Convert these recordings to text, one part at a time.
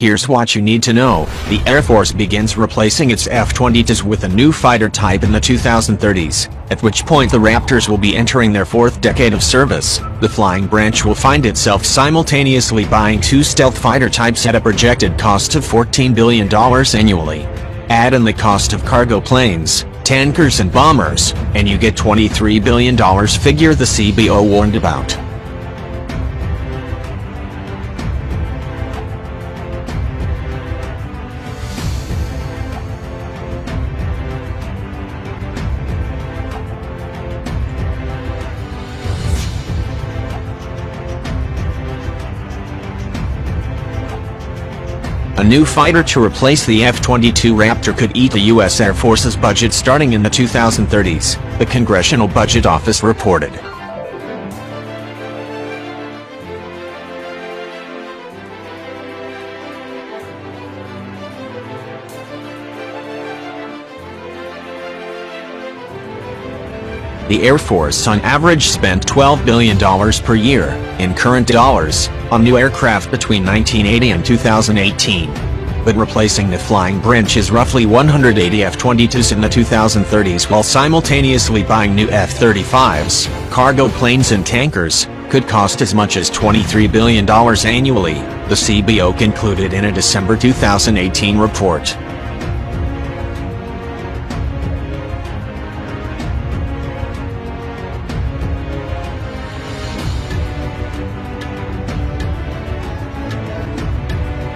Here's what you need to know. The Air Force begins replacing its F-22s with a new fighter type in the 2030s, at which point the Raptors will be entering their fourth decade of service. The flying branch will find itself simultaneously buying two stealth fighter types at a projected cost of $14 billion annually. Add in the cost of cargo planes, tankers and bombers, and you get $23 billion figure the CBO warned about. A new fighter to replace the F-22 Raptor could eat the U.S. Air Force's budget starting in the 2030s, the Congressional Budget Office reported. The Air Force on average spent $12 billion per year, in current dollars, on new aircraft between 1980 and 2018. But replacing the flying branch is roughly 180 F-22s in the 2030s while simultaneously buying new F-35s, cargo planes and tankers, could cost as much as $23 billion annually, the CBO concluded in a December 2018 report.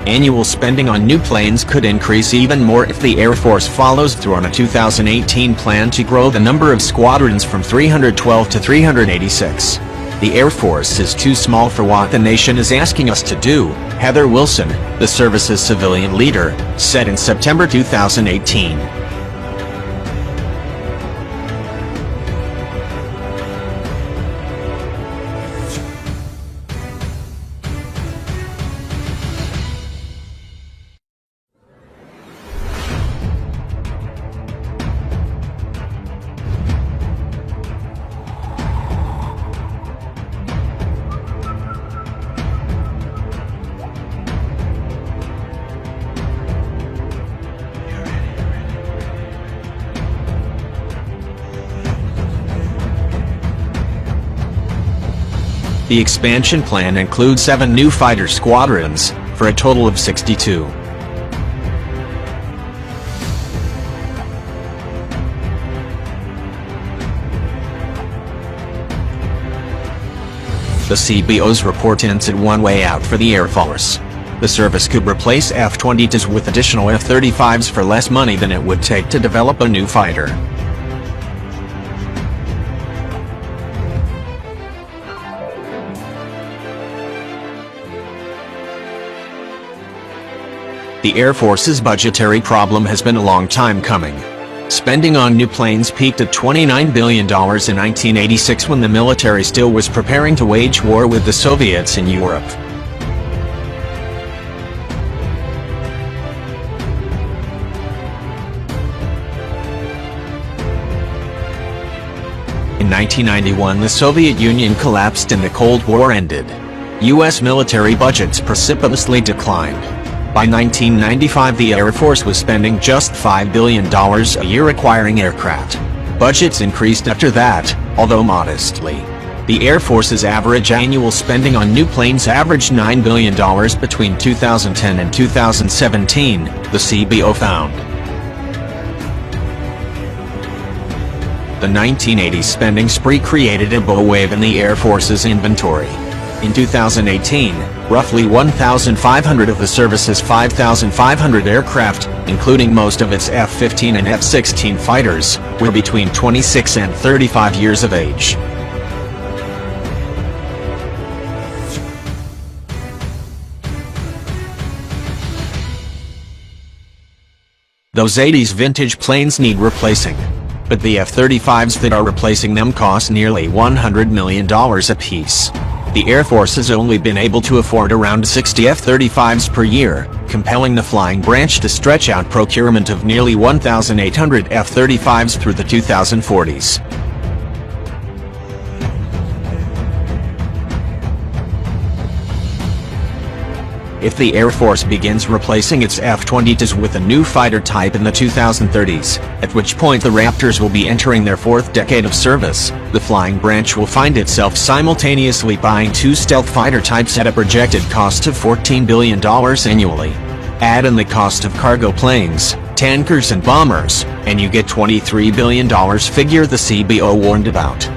Annual spending on new planes could increase even more if the Air Force follows through on a 2018 plan to grow the number of squadrons from 312 to 386. The Air Force is too small for what the nation is asking us to do, Heather Wilson, the service's civilian leader, said in September 2018. The expansion plan includes 7 new fighter squadrons, for a total of 62. The CBO's report hints at one way out for the Air Force. The service could replace F-22s with additional F-35s for less money than it would take to develop a new fighter. The Air Force's budgetary problem has been a long time coming. Spending on new planes peaked at $29 billion in 1986 when the military still was preparing to wage war with the Soviets in Europe. In 1991, the Soviet Union collapsed and the Cold War ended. U.S. military budgets precipitously declined. By 1995, the Air Force was spending just $5 billion a year acquiring aircraft. Budgets increased after that, although modestly. The Air Force's average annual spending on new planes averaged $9 billion between 2010 and 2017, the CBO found. The 1980s spending spree created a bow wave in the Air Force's inventory. In 2018, roughly 1,500 of the service's 5,500 aircraft, including most of its F-15 and F-16 fighters, were between 26 and 35 years of age. Those 80s vintage planes need replacing. But the F-35s that are replacing them cost nearly $100 million apiece. The Air Force has only been able to afford around 60 F-35s per year, compelling the flying branch to stretch out procurement of nearly 1,800 F-35s through the 2040s. if the Air Force begins replacing its F-22s with a new fighter type in the 2030s, at which point the Raptors will be entering their fourth decade of service, the flying branch will find itself simultaneously buying two stealth fighter types at a projected cost of $14 billion annually. Add in the cost of cargo planes, tankers and bombers, and you get $23 billion, figure the CBO warned about.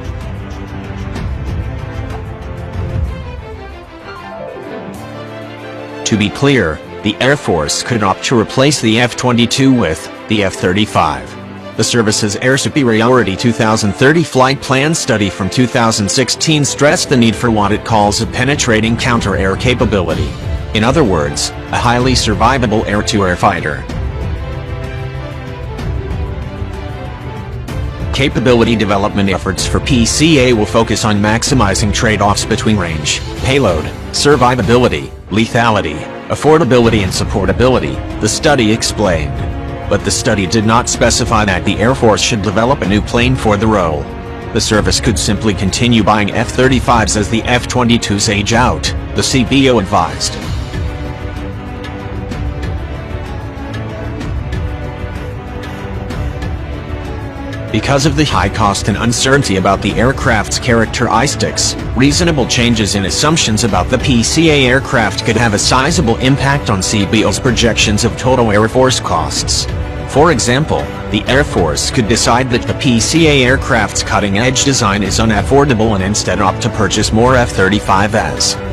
To be clear, the Air Force could opt to replace the F-22 with the F-35. The service's Air Superiority 2030 Flight Plan study from 2016 stressed the need for what it calls a penetrating counter-air capability. In other words, a highly survivable air-to-air fighter. Capability development efforts for PCA will focus on maximizing trade-offs between range, payload, survivability, lethality, affordability and supportability, the study explained. But the study did not specify that the Air Force should develop a new plane for the role. The service could simply continue buying F-35s as the F-22s age out, the CBO advised. Because of the high cost and uncertainty about the aircraft's characteristics, reasonable changes in assumptions about the PCA aircraft could have a sizable impact on CBO's projections of total Air Force costs. For example, the Air Force could decide that the PCA aircraft's cutting-edge design is unaffordable and instead opt to purchase more F-35s.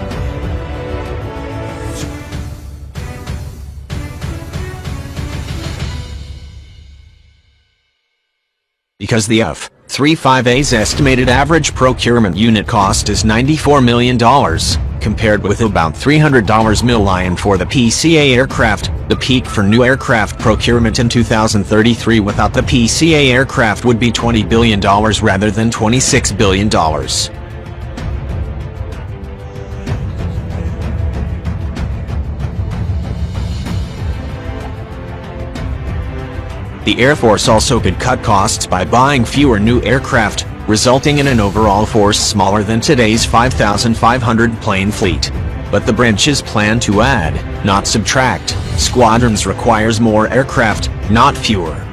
Because the F-35A's estimated average procurement unit cost is $94 million, compared with about $300 million for the PCA aircraft, the peak for new aircraft procurement in 2033 without the PCA aircraft would be $20 billion rather than $26 billion. The Air Force also could cut costs by buying fewer new aircraft, resulting in an overall force smaller than today's 5,500 plane fleet. But the branch's plan to add, not subtract, squadrons requires more aircraft, not fewer.